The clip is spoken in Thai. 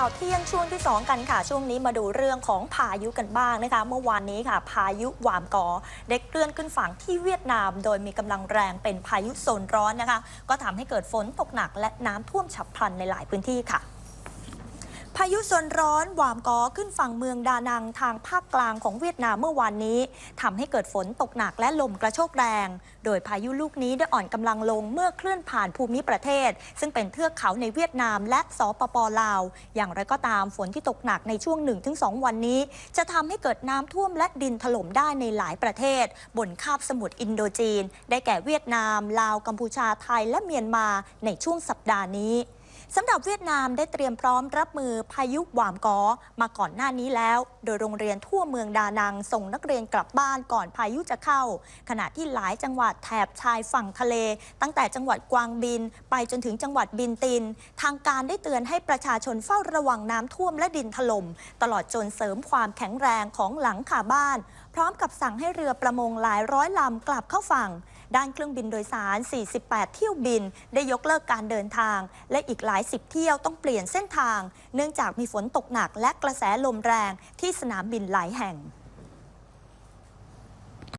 ข่าวเที่ยงช่วงที่2กันค่ะช่วงนี้มาดูเรื่องของพายุกันบ้างนะคะเมื่อวานนี้ค่ะพายุหวามกอได้เคลื่อนขึ้นฝั่งที่เวียดนามโดยมีกำลังแรงเป็นพายุโซนร้อนนะคะก็ทำให้เกิดฝนตกหนักและน้ำท่วมฉับพลันในหลายพื้นที่ค่ะพายุโซนร้อนหวามกอขึ้นฝั่งเมืองดานังทางภาคกลางของเวียดนามเมื่อวานนี้ทำให้เกิดฝนตกหนักและลมกระโชกแรงโดยพายุลูกนี้ได้อ่อนกำลังลงเมื่อเคลื่อนผ่านภูมิประเทศซึ่งเป็นเทือกเขาในเวียดนามและสปป.ลาวอย่างไรก็ตามฝนที่ตกหนักในช่วง 1-2 วันนี้จะทำให้เกิดน้ำท่วมและดินถล่มได้ในหลายประเทศบนคาบสมุทรอินโดจีนได้แก่เวียดนามลาวกัมพูชาไทยและเมียนมาในช่วงสัปดาห์นี้สำหรับเวียดนามได้เตรียมพร้อมรับมือพายุหวามกอมาก่อนหน้านี้แล้วโดยโรงเรียนทั่วเมืองดานังส่งนักเรียนกลับบ้านก่อนพายุจะเข้าขณะที่หลายจังหวัดแถบชายฝั่งทะเลตั้งแต่จังหวัดกวางบินไปจนถึงจังหวัดบินตินทางการได้เตือนให้ประชาชนเฝ้าระวังน้ำท่วมและดินถล่มตลอดจนเสริมความแข็งแรงของหลังคาบ้านพร้อมกับสั่งให้เรือประมงหลายร้อยลำกลับเข้าฝั่งด้านเครื่องบินโดยสาร 48 เที่ยวบินได้ยกเลิกการเดินทางและอีกหลาย10 เที่ยวต้องเปลี่ยนเส้นทางเนื่องจากมีฝนตกหนักและกระแสลมแรงที่สนามบินหลายแห่ง